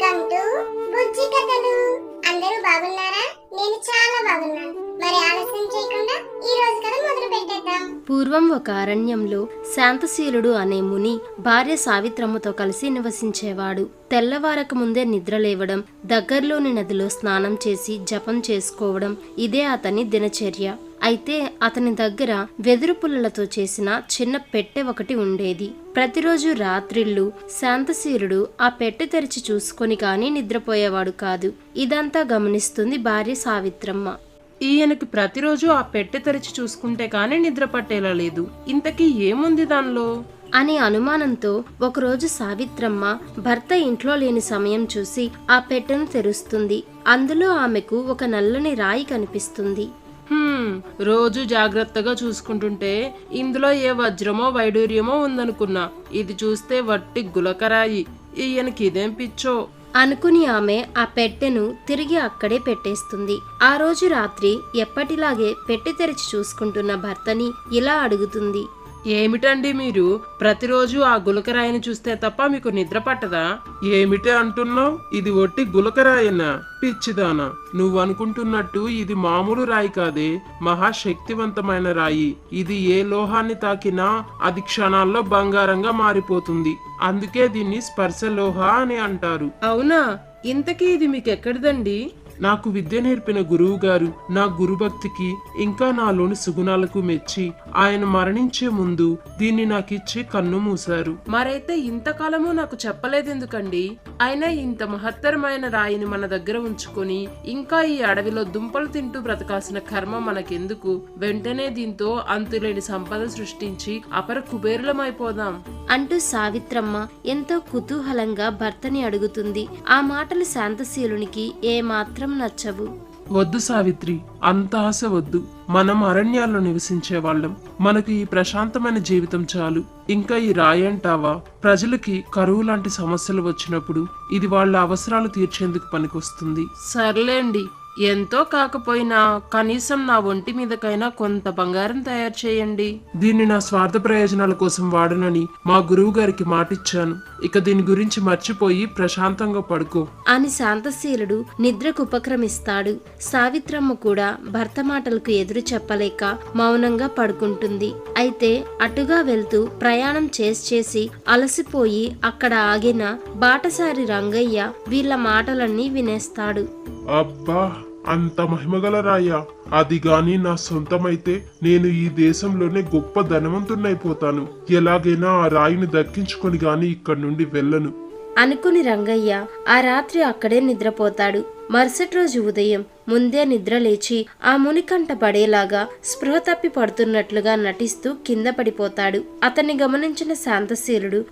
Welcome to బుజ్జి కథలు. అందరూ బాగున్నారా? నేను చాలా బాగున్నాను. మరి ఆలస్యం చేయకుండా ఈ రోజు కథ మొదలు పెట్టేద్దాం. పూర్వం ఒక అరణ్యంలో శాంతశీలుడు అనే ముని భార్య సావిత్రమ్మతో కలిసి నివసించేవాడు. తెల్లవారక ముందే నిద్ర లేవడం, దగ్గరలోని నదిలో స్నానం చేసి జపం చేసుకోవడం ఇదే అతని దినచర్య. అయితే అతని దగ్గర వెదురు పుల్లలతో చేసిన చిన్న పెట్టె ఒకటి ఉండేది. ప్రతిరోజు రాత్రిళ్ళు శాంతశీలుడు ఆ పెట్టె తెరిచి చూసుకొని కానీ నిద్రపోయేవాడు కాదు. ఇదంతా గమనిస్తుంది భార్య సావిత్రమ్మ. ఈయనకి ప్రతిరోజు ఆ పెట్టె తెరిచి చూసుకుంటే కానీ నిద్ర పట్టేలా లేదు. ఇంతకీ ఏముంది దానిలో అని అనుమానంతో ఒకరోజు సావిత్రమ్మ భర్త ఇంట్లో లేని సమయం చూసి ఆ పెట్టెను తెరుస్తుంది. అందులో ఆమెకు ఒక నల్లని రాయి కనిపిస్తుంది. రోజు జాగ్రత్తగా చూసుకుంటుంటే ఇందులో ఏ వజ్రమో వైడూర్యమో ఉందనుకున్నా. ఇది చూస్తే వట్టి గులకరాయి. ఈయనకి ఇదేం పిచ్చో అనుకుని ఆమె ఆ పెట్టెను తిరిగి అక్కడే పెట్టేస్తుంది. ఆ రోజు రాత్రి ఎప్పటిలాగే పెట్టె తెరిచి చూసుకుంటున్న భర్తని ఇలా అడుగుతుంది. ఏమిటండి మీరు ప్రతిరోజు ఆ గులకరాయిని చూస్తే తప్ప మీకు నిద్ర పట్టదా? ఏమిటే అంటున్నావు? ఇది ఒట్టి గులకరాయనా? పిచ్చిదానా, నువ్వు అనుకుంటున్నట్టు ఇది మామూలు రాయి కాదే, మహాశక్తివంతమైన రాయి. ఇది ఏ లోహాన్ని తాకినా అది క్షణాల్లో బంగారంగా మారిపోతుంది. అందుకే దీన్ని స్పర్శ లోహ అని అంటారు. అవునా? ఇంతకీ ఇది మీకు ఎక్కడిదండి? నాకు విద్య నేర్పిన గురువు గారు నా గురుభక్తికి ఇంకా నాలోని సుగుణాలకు మెచ్చి ఆయన మరణించే ముందు దీన్ని నాకిచ్చి కన్ను మూశారు. మరైతే ఇంతకాలము నాకు చెప్పలేదెందుకండి? అయినా ఇంత మహత్తరమైన రాయిని మన దగ్గర ఉంచుకొని ఇంకా ఈ అడవిలో దుంపలు తింటూ బ్రతకాల్సిన కర్మ మనకెందుకు? వెంటనే దీంతో అంతులేని సంపద సృష్టించి అపర కుబేరులమైపోదాం అంటూ సావిత్రమ్మ ఎంతో కుతూహలంగా భర్తని అడుగుతుంది. ఆ మాటలు శాంతశీలునికి ఏమాత్రం నచ్చవు. వద్దు సావిత్రి, అంత ఆశ వద్దు. మనం అరణ్యాల్లో నివసించే వాళ్ళం. మనకు ఈ ప్రశాంతమైన జీవితం చాలు. ఇంకా ఈ రాయి అంటావా? ప్రజలకి కరువు లాంటి సమస్యలు వచ్చినప్పుడు ఇది వాళ్ళ అవసరాలు తీర్చేందుకు పనికొస్తుంది. సర్లేండి, ఎంతో కాకపోయినా కనీసం నా ఒంటి మీదకైనా కొంత బంగారం తయారు చేయండి. దీన్ని నా స్వార్థ ప్రయోజనాల కోసం వాడనని మా గురువు గారికి మాటిచ్చాను. ఇక దీని గురించి మర్చిపోయి ప్రశాంతంగా పడుకో అని శాంతశీలుడు నిద్రకు ఉపక్రమిస్తాడు. సావిత్రమ్మ కూడా భర్త మాటలకు ఎదురు చెప్పలేక మౌనంగా పడుకుంటుంది. అయితే అటుగా వెళ్తూ ప్రయాణం చేసి అలసిపోయి అక్కడ ఆగిన బాటసారి రంగయ్య వీళ్ళ మాటలన్నీ వినేస్తాడు. అబ్బా, అంత మహిమగల రాయ! అది గాని నా సొంతమైతే నేను ఈ దేశంలోనే గొప్ప ధనవంతున్నైపోతాను. ఎలాగైనా ఆ రాయిని దక్కించుకొని గాని ఇక్కడి నుండి వెళ్ళను అనుకుని రంగయ్య ఆ రాత్రి అక్కడే నిద్రపోతాడు. మరుసటి రోజు ఉదయం ముందే నిద్ర లేచి ఆ మునికంట పడేలాగా స్పృహ తప్పి పడుతున్నట్లుగా నటిస్తూ కింద పడిపోతాడు. అతన్ని గమనించిన శాంతశీలుడు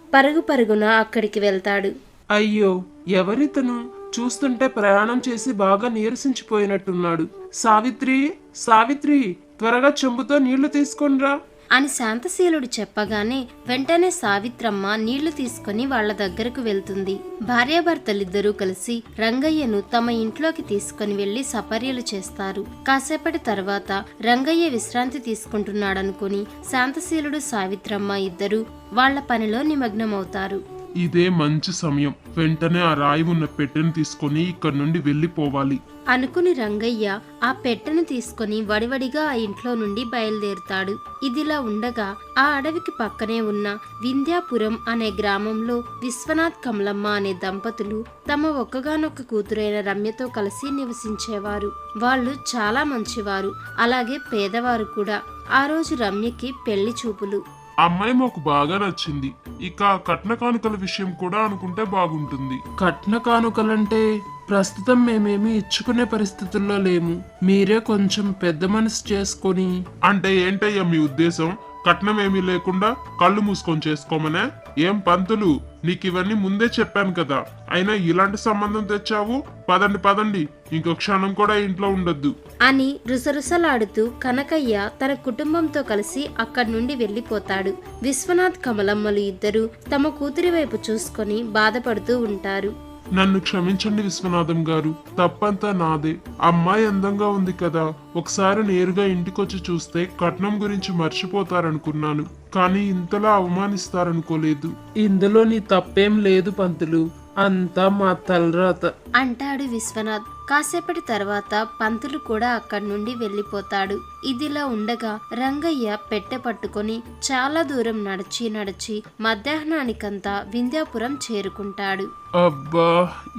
పరుగున అక్కడికి వెళ్తాడు. అయ్యో, ఎవరితను? చూస్తుంటే ప్రయాణం చేసి బాగా నీరసించిపోయినట్టున్నాడు. సావిత్రి, సావిత్రి, త్వరగా చెంబుతో నీళ్లు తీసుకొనిరా అని శాంతశీలుడు చెప్పగానే వెంటనే సావిత్రమ్మ నీళ్లు తీసుకుని వాళ్ల దగ్గరకు వెళ్తుంది. భార్యాభర్తలిద్దరూ కలిసి రంగయ్యను తమ ఇంట్లోకి తీసుకుని వెళ్లి సపర్యలు చేస్తారు. కాసేపటి తర్వాత రంగయ్య విశ్రాంతి తీసుకుంటున్నాడనుకుని శాంతశీలుడు సావిత్రమ్మ ఇద్దరు వాళ్ల పనిలో నిమగ్నమవుతారు. ఇదే మంచి సమయం. వెంటనే ఆ రాయి ఉన్న పెట్టెను తీసుకొని ఇక్కడి నుండి వెళ్ళిపోవాలి అనుకుని రంగయ్య ఆ పెట్టెను తీసుకుని వడివడిగా ఆ ఇంట్లో నుండి బయలుదేరుతాడు. ఇదిలా ఉండగా ఆ అడవికి పక్కనే ఉన్న వింధ్యాపురం అనే గ్రామంలో విశ్వనాథ్ కమలమ్మ అనే దంపతులు తమ ఒక్కగానొక్క కూతురైన రమ్యతో కలిసి నివసించేవారు. వాళ్ళు చాలా మంచివారు, అలాగే పేదవారు కూడా. ఆ రోజు రమ్యకి పెళ్లి చూపులు. అమ్మాయి మాకు బాగా నచ్చింది. ఇక కట్న కానుకల విషయం కూడా అనుకుంటే బాగుంటుంది. కట్న కానుకలంటే ప్రస్తుతం మేమేమి ఇచ్చుకునే పరిస్థితుల్లో లేము. మీరే కొంచెం పెద్ద మనసు చేసుకొని. అంటే ఏంటయ్యా మీ ఉద్దేశం? కట్నం ఏమీ లేకుండా కళ్ళు మూసుకొని చేసుకోమనే? ఏం పంతులు, నీకు ఇవన్నీ ముందే చెప్పాను కదా, అయినా ఇలాంటి సంబంధం తెచ్చావు? పదండి పదండి, ఇంకో క్షణం కూడా ఇంట్లో ఉండొద్దు అని రుసరుసలాడుతూ కనకయ్య తన కుటుంబంతో కలిసి అక్కడి నుండి వెళ్లిపోతాడు. విశ్వనాథ్ కమలమ్మలు ఇద్దరు తమ కూతురి వైపు చూసుకొని బాధపడుతూ ఉంటారు. నన్ను క్షమించండి విశ్వనాథం గారు, తప్పంతా నాదే. అమ్మాయి అందంగా ఉంది కదా, ఒకసారి నేరుగా ఇంటికొచ్చి చూస్తే కట్నం గురించి మర్చిపోతారనుకున్నాను, కానీ ఇంతలా అవమానిస్తారనుకోలేదు. ఇందులో నీ తప్పేం లేదు పంతులు. అంతా మా తలరాత. అంటాడు విశ్వనాథ్. కాసేపటి తర్వాత పంతులు కూడా అక్కడి నుండి వెళ్ళిపోతాడు. ఇదిలా ఉండగా రంగయ్య పెట్టె పట్టుకొని చాలా దూరం నడిచి మధ్యాహ్నానికంతా వింధ్యాపురం చేరుకుంటాడు. అబ్బా,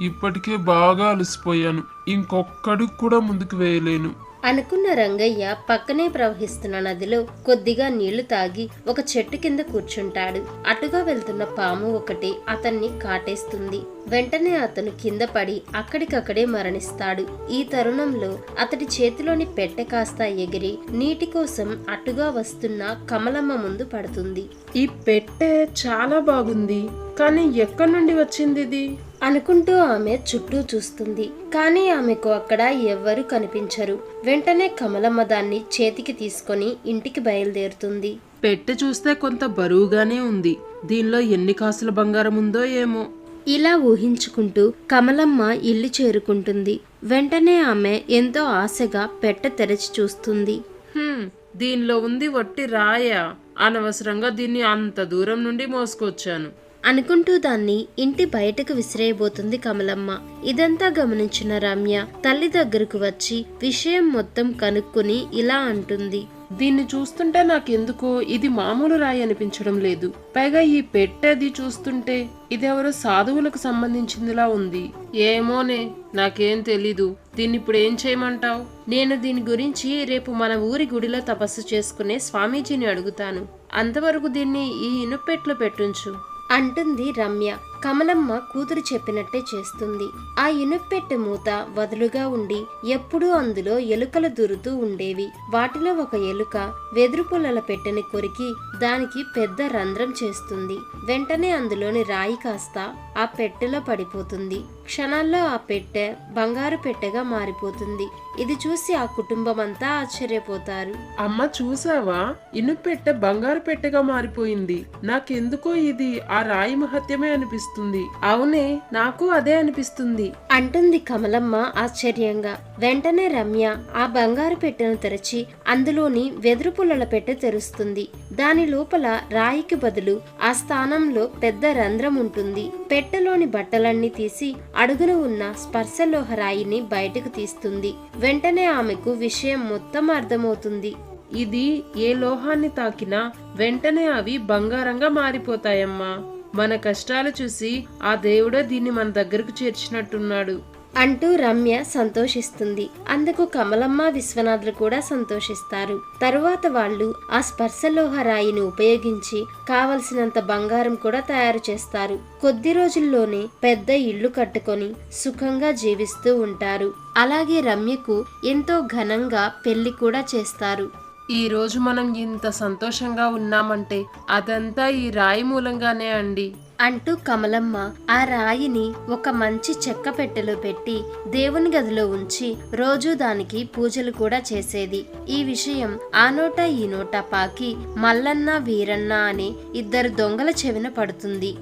ఇప్పటికే బాగా అలసిపోయాను. ఇంకొక్కడికి కూడా ముందుకు వేయలేను. అనుకున్న రంగయ్య పక్కనే ప్రవహిస్తున్న నదిలో కొద్దిగా నీళ్లు తాగి ఒక చెట్టు కింద కూర్చుంటాడు. అటుగా వెళ్తున్న పాము ఒకటి అతన్ని కాటేస్తుంది. వెంటనే అతను కింద పడి అక్కడికక్కడే మరణిస్తాడు. ఈ తరుణంలో అతడి చేతిలోని పెట్టె కాస్త ఎగిరి నీటి కోసం అటుగా వస్తున్న కమలమ్మ ముందు పడుతుంది. ఈ పెట్టె చాలా బాగుంది, కానీ ఎక్కడి నుండి వచ్చింది ఇది అనుకుంటూ ఆమె చుట్టూ చూస్తుంది. కానీ ఆమెకు అక్కడ ఎవ్వరూ కనిపించరు. వెంటనే కమలమ్మ దాన్ని చేతికి తీసుకొని ఇంటికి బయలుదేరుతుంది. పెట్టె చూస్తే కొంత బరువుగానే ఉంది. దీనిలో ఎన్ని కాసుల బంగారం ఉందో ఏమో. ఇలా ఊహించుకుంటూ కమలమ్మ ఇల్లు చేరుకుంటుంది. వెంటనే ఆమె ఎంతో ఆశగా పెట్టె తెరచి చూస్తుంది. దీనిలో ఉంది వట్టి రాయా? అనవసరంగా దీన్ని అంత దూరం నుండి మోసుకొచ్చాను అనుకుంటూ దాన్ని ఇంటి బయటకు విసిరేయబోతుంది కమలమ్మ. ఇదంతా గమనించిన రమ్య తల్లి దగ్గరకు వచ్చి విషయం మొత్తం కనుక్కుని ఇలా అంటుంది. దీన్ని చూస్తుంటే నాకెందుకో ఇది మామూలు రాయి అనిపించడం లేదు. పైగా ఈ పెట్టెది చూస్తుంటే ఇదెవరో సాధువులకు సంబంధించిందిలా ఉంది. ఏమోనే, నాకేం తెలీదు. దీన్ని ఇప్పుడు ఏం చేయమంటావు? నేను దీని గురించి రేపు మన ఊరి గుడిలో తపస్సు చేసుకునే స్వామీజీని అడుగుతాను. అంతవరకు దీన్ని ఈ ఇనుపెట్లో పెట్టుంచు అంటుంది రమ్య. కమలమ్మ కూతురు చెప్పినట్టే చేస్తుంది. ఆ ఇనుప్పెట్టె మూత వదులుగా ఉండి ఎప్పుడూ అందులో ఎలుకలు దూరుతూ ఉండేవి. వాటిలో ఒక ఎలుక వెదురు పుల్లల పెట్టెని కొరికి దానికి పెద్ద రంధ్రం చేస్తుంది. వెంటనే అందులోని రాయి కాస్త ఆ పెట్టెలో పడిపోతుంది. క్షణాల్లో ఆ పెట్టె బంగారు పెట్టెగా మారిపోతుంది. ఇది చూసి ఆ కుటుంబం అంతా ఆశ్చర్యపోతారు. అమ్మ, చూసావా? ఇనుపెట్టె బంగారు పెట్టెగా మారిపోయింది. నాకెందుకో ఇది ఆ రాయి మహత్యమే అనిపిస్తుంది. అవునే, నాకు అదే అనిపిస్తుంది అంటుంది కమలమ్మ ఆశ్చర్యంగా. వెంటనే రమ్య ఆ బంగారు పెట్టెను తెరచి అందులోని వెదురు పుల్లల పెట్టె తెరుస్తుంది. దాని లోపల రాయికి బదులు ఆ స్థానంలో పెద్ద రంధ్రం ఉంటుంది. పెట్టెలోని బట్టలన్నీ తీసి అడుగున ఉన్న స్పర్శలోహ రాయిని బయటకు తీస్తుంది. వెంటనే ఆమెకు విషయం మొత్తం అర్థమవుతుంది. ఇది ఏ లోహాన్ని తాకినా వెంటనే అవి బంగారంగా మారిపోతాయమ్మా. మన కష్టాలు చూసి ఆ దేవుడే దీన్ని మన దగ్గరకు చేర్చినట్టున్నాడు అంటూ రమ్య సంతోషిస్తుంది. అందుకు కమలమ్మ విశ్వనాథులు కూడా సంతోషిస్తారు. తరువాత వాళ్ళు ఆ స్పర్శలోహ రాయిని ఉపయోగించి కావలసినంత బంగారం కూడా తయారు చేస్తారు. కొద్ది రోజుల్లోనే పెద్ద ఇల్లు కట్టుకొని సుఖంగా జీవిస్తూ ఉంటారు. అలాగే రమ్యకు ఎంతో ఘనంగా పెళ్లి కూడా చేస్తారు. ఈ రోజు మనం ఇంత సంతోషంగా ఉన్నామంటే అదంతా ఈ రాయి మూలంగానే అండి అంటూ కమలమ్మ ఆ రాయిని ఒక మంచి చెక్క పెట్టెలో పెట్టి దేవుని గదిలో ఉంచి రోజూ దానికి పూజలు కూడా చేసేది. ఈ విషయం ఆ నోట ఈ నోట పాకి మల్లన్న వీరన్న అనే ఇద్దరు దొంగల చెవిన పడుతుంది.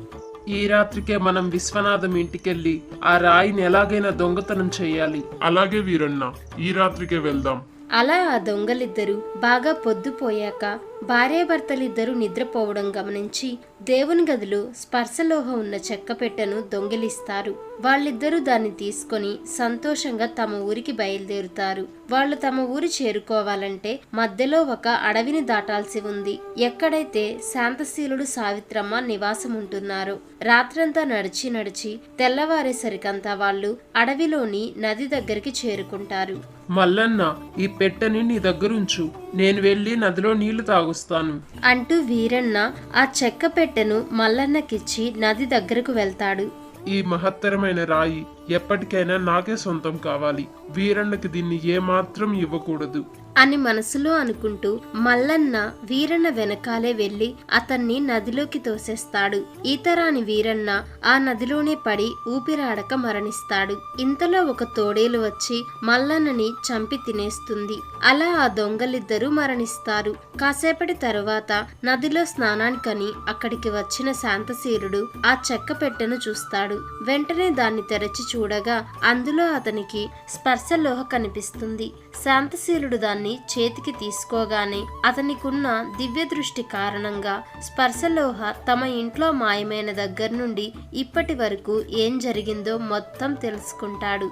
ఈ రాత్రికే మనం విశ్వనాథం ఇంటికెళ్ళి ఆ రాయిని ఎలాగైనా దొంగతనం చేయాలి. అలాగే వీరన్న, ఈ రాత్రికే వెళ్దాం. అలా ఆ దొంగలిద్దరూ బాగా పొద్దుపోయాక భార్యాభర్తలిద్దరూ నిద్రపోవడం గమనించి దేవుని గదిలో స్పర్శలోహ ఉన్న చెక్క పెట్టెను దొంగిలిస్తారు. వాళ్ళిద్దరూ దాన్ని తీసుకొని సంతోషంగా తమ ఊరికి బయలుదేరుతారు. వాళ్ళు తమ ఊరు చేరుకోవాలంటే మధ్యలో ఒక అడవిని దాటాల్సి ఉంది. ఎక్కడైతే శాంతశీలుడు సావిత్రమ్మ నివాసం ఉంటున్నారో. రాత్రంతా నడిచి తెల్లవారేసరికంతా వాళ్ళు అడవిలోని నది దగ్గరికి చేరుకుంటారు. మల్లన్న, ఈ పెట్టెని నీ దగ్గరుంచు, నేను వెళ్ళి నదిలో నీళ్లు తాగుస్తాను అంటూ వీరన్న ఆ చెక్క పెట్టెను మల్లన్నకిచ్చి నది దగ్గరకు వెళ్తాడు. ఈ మహత్తరమైన రాయి ఎప్పటికైనా నాకే సొంతం కావాలి. వీరన్నకి దీన్ని ఏమాత్రం ఇవ్వకూడదు అని మనసులో అనుకుంటూ మల్లన్న వీరన్న వెనకాలే వెళ్లి అతన్ని నదిలోకి తోసేస్తాడు. ఈతరాని వీరన్న ఆ నదిలోనే పడి ఊపిరాడక మరణిస్తాడు. ఇంతలో ఒక తోడేలు వచ్చి మల్లన్నని చంపి తినేస్తుంది. అలా ఆ దొంగలిద్దరూ మరణిస్తారు. కాసేపటి తరువాత నదిలో స్నానానికని అక్కడికి వచ్చిన శాంతశీలుడు ఆ చెక్క పెట్టెను చూస్తాడు. వెంటనే దాన్ని తెరచి చూడగా అందులో అతనికి స్పర్శలోహ కనిపిస్తుంది. శాంతశీలుడు దాన్ని కత్తిని చేతికి తీసుకోగానే అతనికున్న దివ్య దృష్టి కారణంగా స్పర్శలోహ తమ ఇంట్లో మాయమైన దగ్గర నుండి ఇప్పటి వరకు ఏం జరిగిందో మొత్తం తెలుసుకుంటాడు.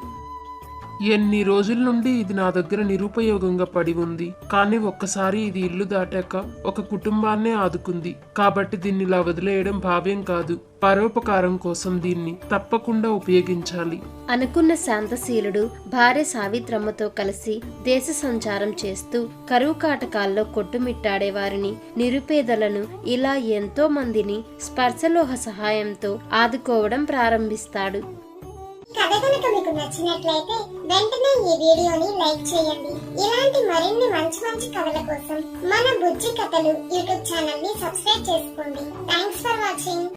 ఎన్ని రోజుల నుండి ఇది నా దగ్గర నిరుపయోగంగా పడి ఉంది, కానీ ఒక్కసారి ఇది ఇల్లు దాటాక ఒక కుటుంబాన్నే ఆదుకుంది. కాబట్టి దీన్ని ఇలా వదిలేయడం భావ్యం కాదు. పరోపకారం కోసం దీన్ని తప్పకుండా ఉపయోగించాలి అనుకున్న శాంతశీలుడు భార్య సావిత్రమ్మతో కలిసి దేశ సంచారం చేస్తూ కరువు కాటకాల్లో కొట్టుమిట్టాడే వారిని, నిరుపేదలను, ఇలా ఎంతో మందిని స్పర్శలోహ సహాయంతో ఆదుకోవడం ప్రారంభిస్తాడు. కథ కనుక మీకు నచ్చినట్లయితే వెంటనే ఈ వీడియోని లైక్ చేయండి. ఇలాంటి మరిన్ని మంచి మంచి కథల కోసం మన బుజ్జి కథలు యూట్యూబ్ ఛానల్ ని సబ్స్క్రైబ్ చేసుకోండి. Thanks for watching.